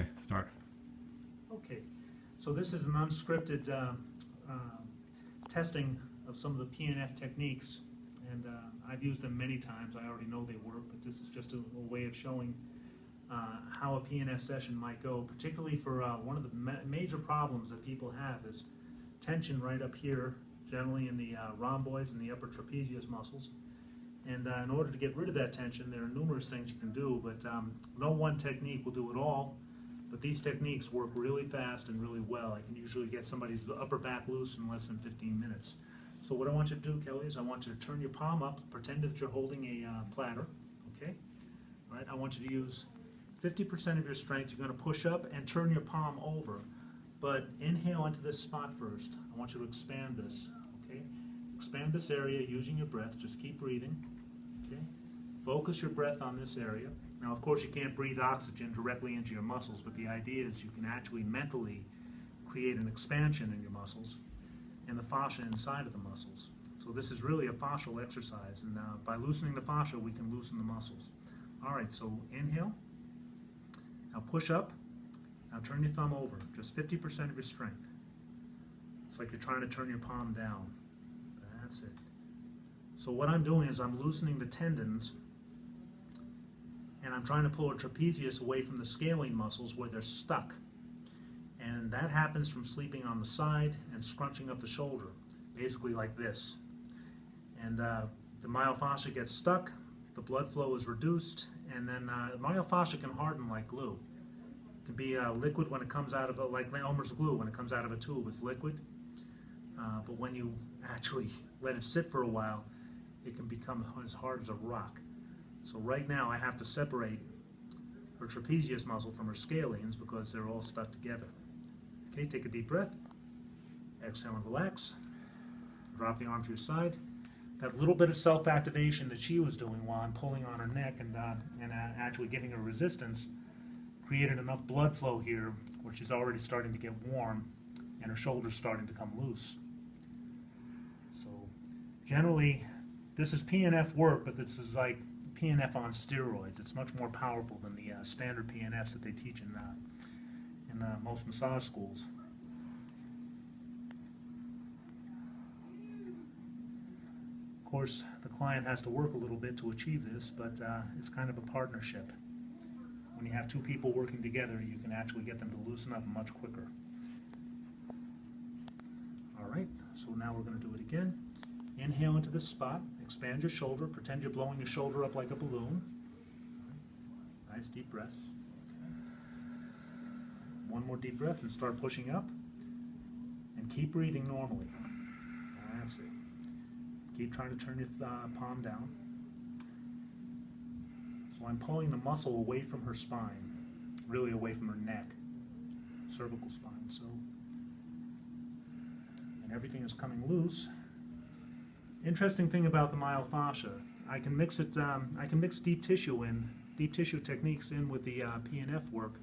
Okay, start. Okay, so this is an unscripted testing of some of the PNF techniques, and I've used them many times. I already know they work, but this is just a way of showing how a PNF session might go, particularly for one of the major problems that people have is tension right up here, generally in the rhomboids and the upper trapezius muscles. And in order to get rid of that tension, there are numerous things you can do, but no one technique will do it all. But these techniques work really fast and really well. I can usually get somebody's upper back loose in less than 15 minutes. So what I want you to do, Kelly, is I want you to turn your palm up, pretend that you're holding a platter, okay? All right, I want you to use 50% of your strength. You're going to push up and turn your palm over, but inhale into this spot first. I want you to expand this, okay? Expand this area using your breath. Just keep breathing, okay? Focus your breath on this area. Now, of course, you can't breathe oxygen directly into your muscles, but the idea is you can actually mentally create an expansion in your muscles and the fascia inside of the muscles. So this is really a fascial exercise, and by loosening the fascia, we can loosen the muscles. All right, so inhale. Now push up. Now turn your thumb over, just 50% of your strength. It's like you're trying to turn your palm down. That's it. So what I'm doing is I'm loosening the tendons, and I'm trying to pull a trapezius away from the scaling muscles where they're stuck. And that happens from sleeping on the side and scrunching up the shoulder, basically like this. And the myofascia gets stuck, the blood flow is reduced, and then myofascia can harden like glue. It can be liquid when it comes out of a, like Elmer's glue, when it comes out of a tube, it's liquid. But when you actually let it sit for a while, it can become as hard as a rock. So right now I have to separate her trapezius muscle from her scalenes because they're all stuck together. Okay, take a deep breath. Exhale and relax. Drop the arm to your side. That little bit of self-activation that she was doing while I'm pulling on her neck and actually giving her resistance created enough blood flow here where she's already starting to get warm and her shoulder's starting to come loose. So generally, this is PNF work, but this is like PNF on steroids. It's much more powerful than the standard PNFs that they teach in most massage schools. Of course, the client has to work a little bit to achieve this, but it's kind of a partnership. When you have two people working together, you can actually get them to loosen up much quicker. All right, so now we're going to do it again. Inhale into this spot, expand your shoulder, pretend you're blowing your shoulder up like a balloon. Nice deep breath. One more deep breath and start pushing up. And keep breathing normally. That's it. Keep trying to turn your palm down. So I'm pulling the muscle away from her spine, really away from her neck, cervical spine. So, and everything is coming loose. Interesting thing about the myofascia, I can mix it. I can mix deep tissue techniques in with the PNF work,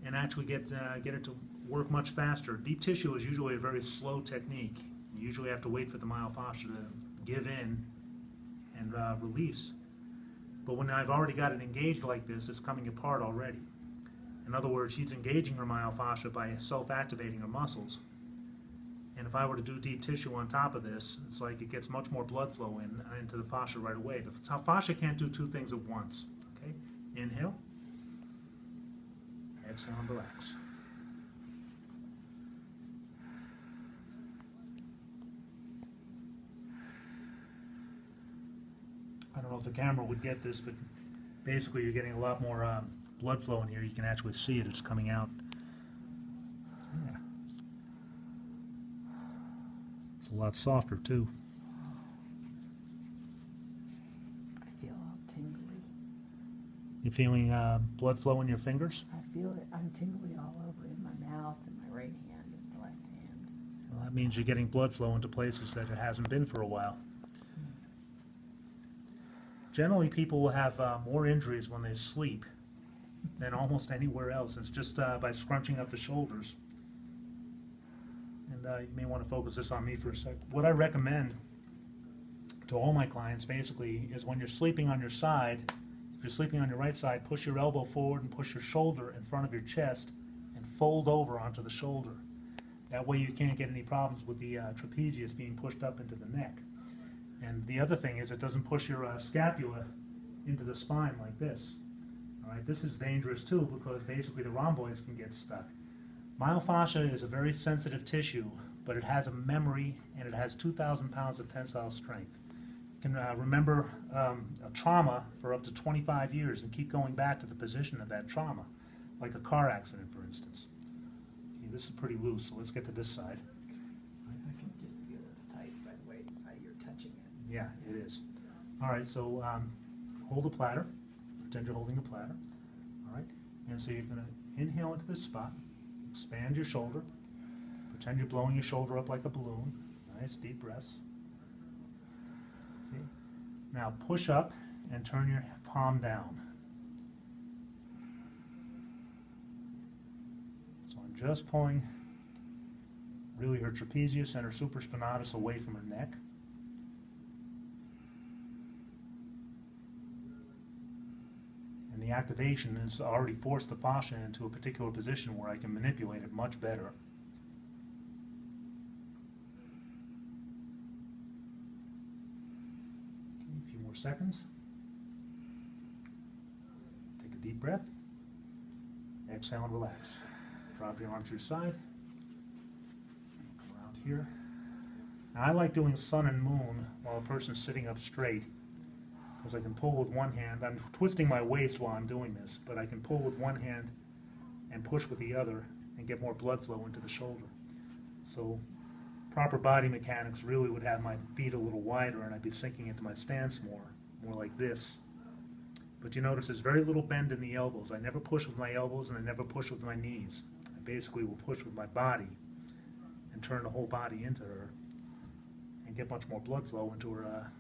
and actually get it to work much faster. Deep tissue is usually a very slow technique. You usually have to wait for the myofascia to give in and release. But when I've already got it engaged like this, it's coming apart already. In other words, she's engaging her myofascia by self-activating her muscles. And if I were to do deep tissue on top of this, it's like it gets much more blood flow into the fascia right away. The fascia can't do two things at once. Okay? Inhale. Exhale and relax. I don't know if the camera would get this, but basically you're getting a lot more blood flow in here. You can actually see it. It's coming out. Yeah. It's a lot softer too. I feel all tingly. You feeling blood flow in your fingers? I feel it. I'm tingly all over in my mouth and my right hand and my left hand. Well, that means you're getting blood flow into places that it hasn't been for a while. Generally, people will have more injuries when they sleep than almost anywhere else. It's just by scrunching up the shoulders. And you may want to focus this on me for a sec. What I recommend to all my clients basically is when you're sleeping on your side If you're sleeping on your right side, push your elbow forward and push your shoulder in front of your chest and fold over onto the shoulder. That way you can't get any problems with the trapezius being pushed up into the neck. And the other thing is it doesn't push your scapula into the spine like this. All right, this is dangerous too because basically the rhomboids can get stuck. Myofascia is a very sensitive tissue, but it has a memory and it has 2,000 pounds of tensile strength. It can remember a trauma for up to 25 years and keep going back to the position of that trauma, like a car accident, for instance. Okay, this is pretty loose, so let's get to this side. I can just feel it's tight by the way you're touching it. Yeah, it is. All right, so hold the platter. Pretend you're holding the platter. All right, and so you're going to inhale into this spot, expand your shoulder, pretend you're blowing your shoulder up like a balloon. Nice deep breaths. Okay. Now push up and turn your palm down. So I'm just pulling really her trapezius and her supraspinatus away from her neck. And the activation has already forced the fascia into a particular position where I can manipulate it much better. Okay, a few more seconds. Take a deep breath. Exhale and relax. Drop your arm to your side. Come around here. Now I like doing sun and moon while a person's sitting up straight, because I can pull with one hand. I'm twisting my waist while I'm doing this, but I can pull with one hand and push with the other and get more blood flow into the shoulder. So proper body mechanics really would have my feet a little wider and I'd be sinking into my stance more like this. But you notice there's very little bend in the elbows. I never push with my elbows and I never push with my knees. I basically will push with my body and turn the whole body into her and get much more blood flow into her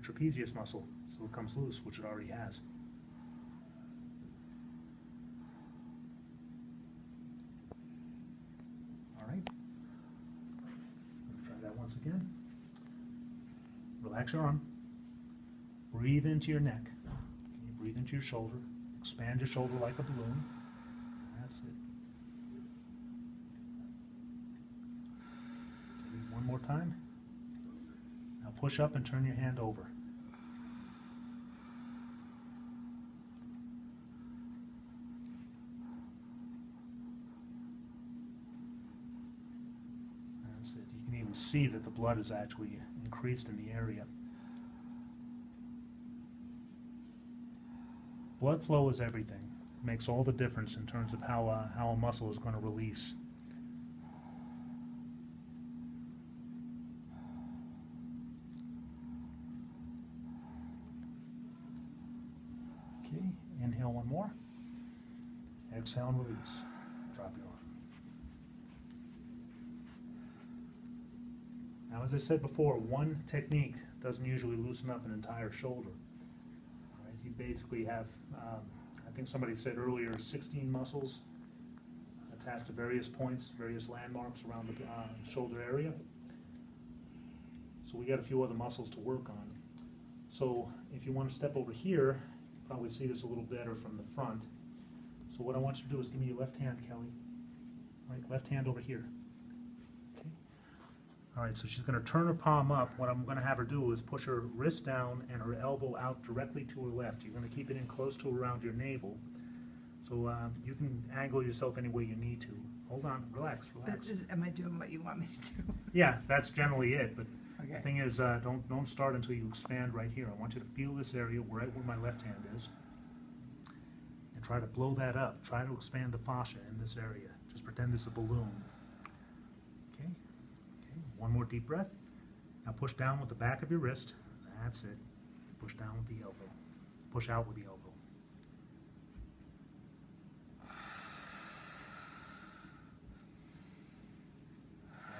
trapezius muscle, so it comes loose, which it already has. All right. Try that once again. Relax your arm. Breathe into your neck. Okay, breathe into your shoulder. Expand your shoulder like a balloon. That's it. Okay, one more time. Now push up and turn your hand over. That's it. You can even see that the blood is actually increased in the area. Blood flow is everything. It makes all the difference in terms of how a muscle is going to release. Okay, inhale one more. Exhale and release. Drop your arm. Now, as I said before, one technique doesn't usually loosen up an entire shoulder. All right, you basically have, I think somebody said earlier, 16 muscles attached to various points, various landmarks around the shoulder area. So we got a few other muscles to work on. So if you want to step over here, you probably see this a little better from the front. So what I want you to do is give me your left hand, Kelly. All right, left hand over here. Okay. All right, so she's going to turn her palm up. What I'm going to have her do is push her wrist down and her elbow out directly to her left. You're going to keep it in close to around your navel. So you can angle yourself any way you need to. Hold on, relax, relax. Am I doing what you want me to do? Yeah, that's generally it. But Okay. the thing is, don't start until you expand right here. I want you to feel this area right where my left hand is. And try to blow that up. Try to expand the fascia in this area. Just pretend it's a balloon. Okay. Okay. One more deep breath. Now push down with the back of your wrist. That's it. Push down with the elbow. Push out with the elbow.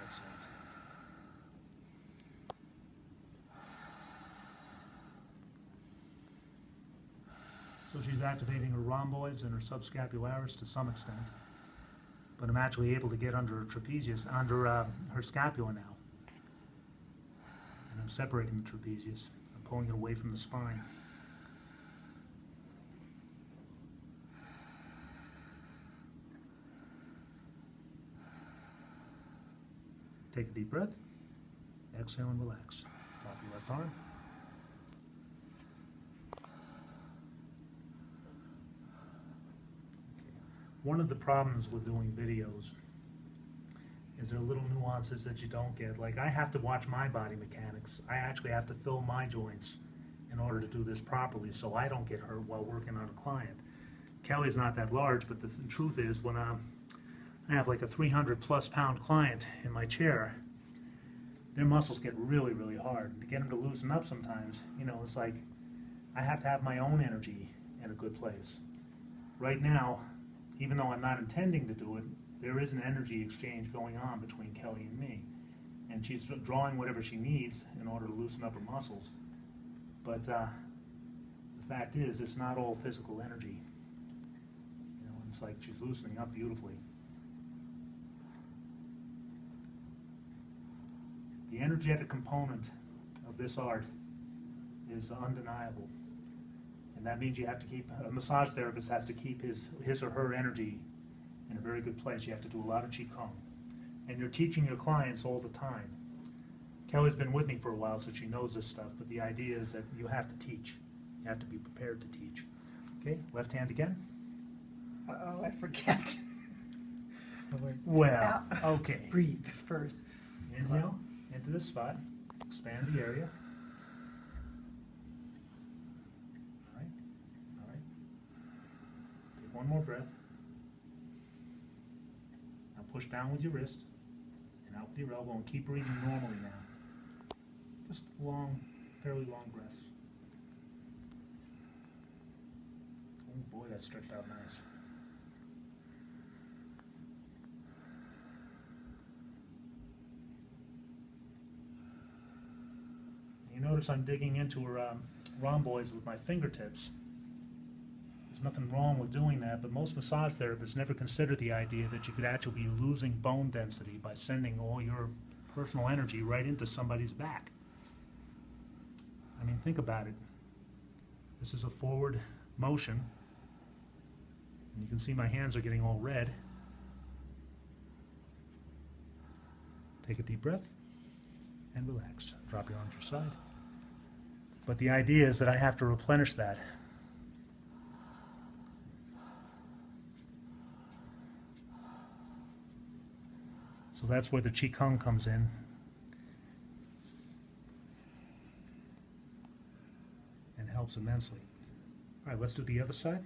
That's it. So she's activating her rhomboids and her subscapularis to some extent, but I'm actually able to get under her trapezius, under her scapula now. And I'm separating the trapezius. I'm pulling it away from the spine. Take a deep breath. Exhale and relax. Drop your left arm. One of the problems with doing videos is there are little nuances that you don't get. Like, I have to watch my body mechanics. I actually have to fill my joints in order to do this properly so I don't get hurt while working on a client. Kelly's not that large, but the truth is when I have like a 300+ pound client in my chair, their muscles get really, really hard. To get them to loosen up sometimes, you know, it's like I have to have my own energy in a good place. Right now, even though I'm not intending to do it, there is an energy exchange going on between Kelly and me. And she's drawing whatever she needs in order to loosen up her muscles. But the fact is, it's not all physical energy. You know, it's like she's loosening up beautifully. The energetic component of this art is undeniable. And that means you have to keep, a massage therapist has to keep his or her energy in a very good place. You have to do a lot of Qi Gong. And you're teaching your clients all the time. Kelly's been with me for a while, so she knows this stuff, but the idea is that you have to teach. You have to be prepared to teach. Okay, left hand again. Uh-oh, I forget. Well, okay. Breathe first. Inhale into this spot. Expand the area. All right. Take one more breath. Now push down with your wrist and out with your elbow and keep breathing normally now. Just long, fairly long breaths. Oh boy, that stretched out nice. You notice I'm digging into her rhomboids with my fingertips. There's nothing wrong with doing that, but most massage therapists never consider the idea that you could actually be losing bone density by sending all your personal energy right into somebody's back. I mean, think about it. This is a forward motion, and you can see my hands are getting all red. Take a deep breath and relax. Drop your arms to your side. But the idea is that I have to replenish that. So that's where the Qi Gong comes in. And helps immensely. All right, let's do the other side.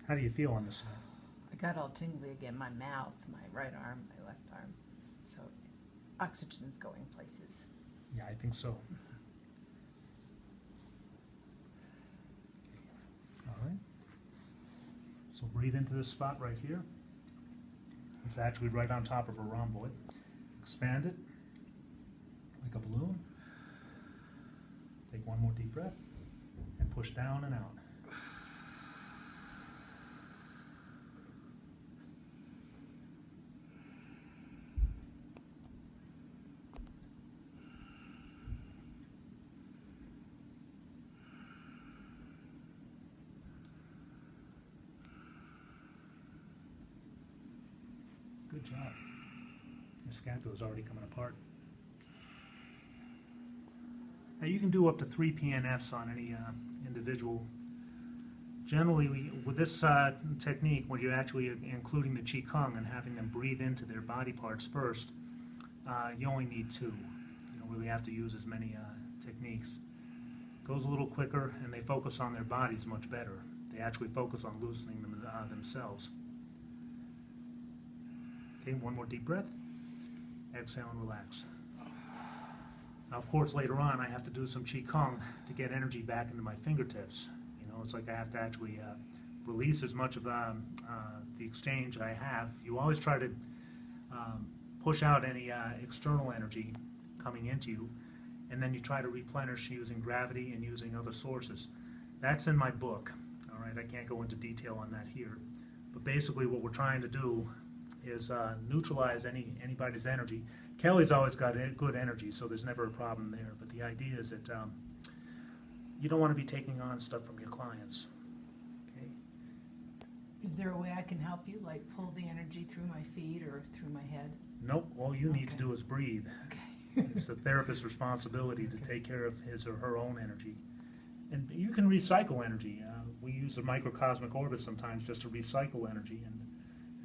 How do you feel on this side? I got all tingly again, my mouth, my right arm, my left arm. So oxygen's going places. Yeah, I think so. All right. So breathe into this spot right here. It's actually right on top of a rhomboid. Expand it like a balloon. Take one more deep breath and push down and out. Good job. Your scapula is already coming apart. Now you can do up to 3 PNFs on any individual. Generally, with this technique, when you're actually including the Qi Gong and having them breathe into their body parts first, you only need 2. You don't really have to use as many techniques. It goes a little quicker, and they focus on their bodies much better. They actually focus on loosening them themselves. Okay, one more deep breath. Exhale and relax. Now, of course, later on, I have to do some Qi Gong to get energy back into my fingertips. You know, it's like I have to actually release as much of the exchange I have. You always try to push out any external energy coming into you, and then you try to replenish using gravity and using other sources. That's in my book. All right, I can't go into detail on that here. But basically what we're trying to do is neutralize anybody's energy. Kelly's always got good energy, so there's never a problem there. But the idea is that you don't want to be taking on stuff from your clients. Okay. Is there a way I can help you, like pull the energy through my feet or through my head? Nope, all you need to Okay. do is breathe. Okay. It's the therapist's responsibility to take care of his or her own energy. And you can recycle energy. We use the microcosmic orbit sometimes just to recycle energy, and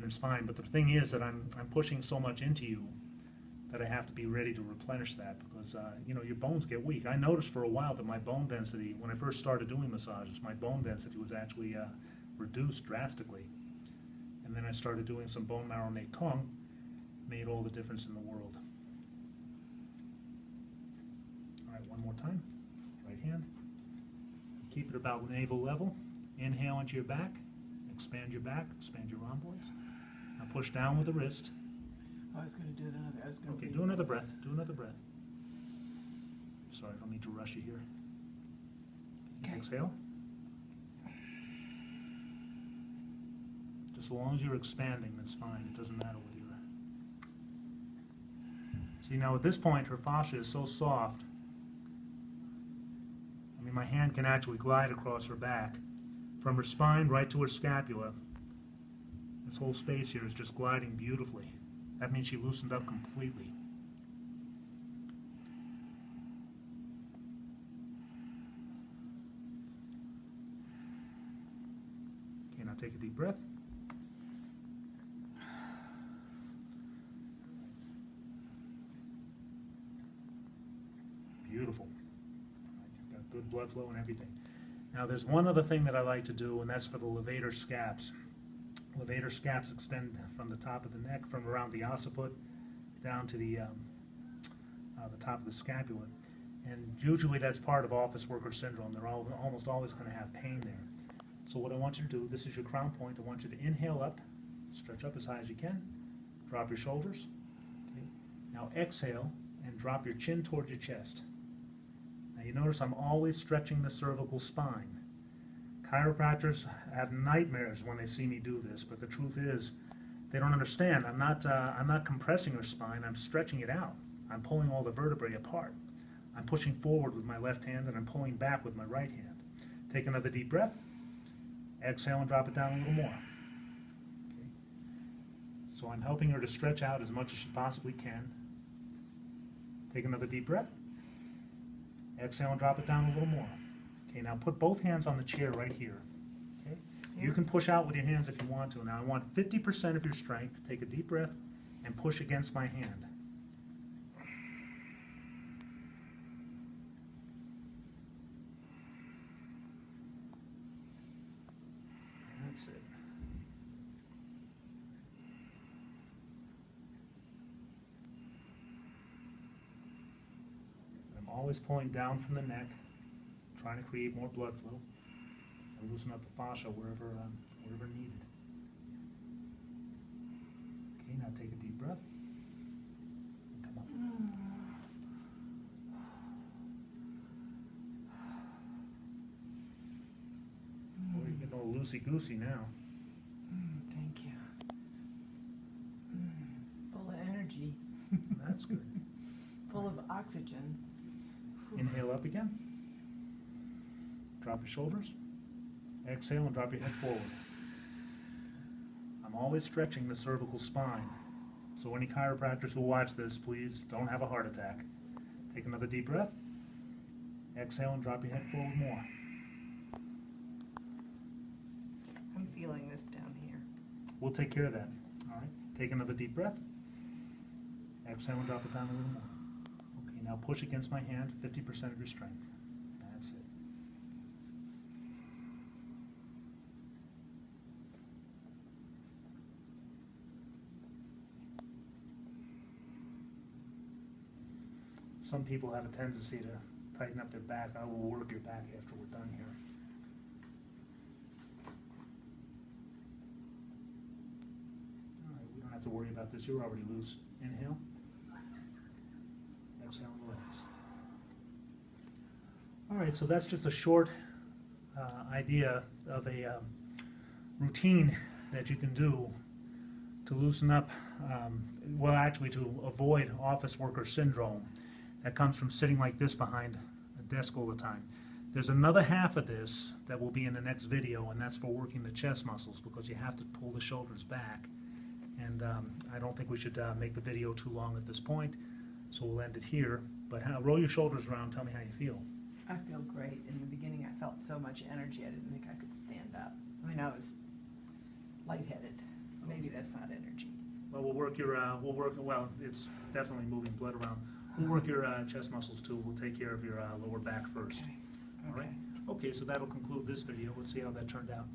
it's fine. But the thing is that I'm pushing so much into you that I have to be ready to replenish that, because your bones get weak. I noticed for a while that my bone density, when I first started doing massages, my bone density was actually reduced drastically. And then I started doing some bone marrow Tong, made all the difference in the world. All right, one more time. Right hand. Keep it about navel level. Inhale into your back. Expand your back. Expand your rhomboids. Now push down with the wrist. Oh, I was going to do another. I was going to. Okay, do another breath. Do another breath. Sorry, I don't mean to rush you here. Okay. Exhale. Just as long as you're expanding, that's fine. It doesn't matter whether you're... See, now at this point, her fascia is so soft. I mean, my hand can actually glide across her back. From her spine right to her scapula. This whole space here is just gliding beautifully. That means she loosened up completely. Okay, now take a deep breath. Beautiful. You've got good blood flow and everything. Now there's one other thing that I like to do, and that's for the levator scaps. Levator scaps extend from the top of the neck, from around the occiput, down to the top of the scapula. And usually that's part of office worker syndrome. They're almost always going to have pain there. So what I want you to do, this is your crown point. I want you to inhale up, stretch up as high as you can, drop your shoulders. Okay. Now exhale and drop your chin towards your chest. Now you notice I'm always stretching the cervical spine. Chiropractors have nightmares when they see me do this, but the truth is they don't understand. I'm not compressing her spine, I'm stretching it out. I'm pulling all the vertebrae apart. I'm pushing forward with my left hand and I'm pulling back with my right hand. Take another deep breath. Exhale and drop it down a little more. Okay. So I'm helping her to stretch out as much as she possibly can. Take another deep breath. Exhale and drop it down a little more. Okay, now put both hands on the chair right here. Okay? You can push out with your hands if you want to. Now I want 50% of your strength. Take a deep breath and push against my hand. That's it. I'm always pulling down from the neck, trying to create more blood flow and loosen up the fascia wherever needed. Okay, now take a deep breath. And come up. Well, you're getting all loosey-goosey now. Thank you. Full of energy. That's good. Full of oxygen. Inhale up again. Drop your shoulders. Exhale and drop your head forward. I'm always stretching the cervical spine. So any chiropractors who watch this, please don't have a heart attack. Take another deep breath. Exhale and drop your head forward more. I'm feeling this down here. We'll take care of that. All right. Take another deep breath. Exhale and drop it down a little more. Okay, now push against my hand, 50% of your strength. That's it. Some people have a tendency to tighten up their back. I will work your back after we're done here. All right, we don't have to worry about this. You're already loose. Inhale. Exhale and relax. All right, so that's just a short idea of a routine that you can do to loosen up, well, actually to avoid office worker syndrome that comes from sitting like this behind a desk all the time. There's another half of this that will be in the next video, and that's for working the chest muscles, because you have to pull the shoulders back. And I don't think we should make the video too long at this point, so we'll end it here. But roll your shoulders around, tell me how you feel. I feel great. In the beginning, I felt so much energy, I didn't think I could stand up. I mean, I was lightheaded. Maybe that's not energy. Well, well, it's definitely moving blood around. We'll work your chest muscles too. We'll take care of your lower back first. Okay. All right? Okay, so that'll conclude this video. Let's see how that turned out.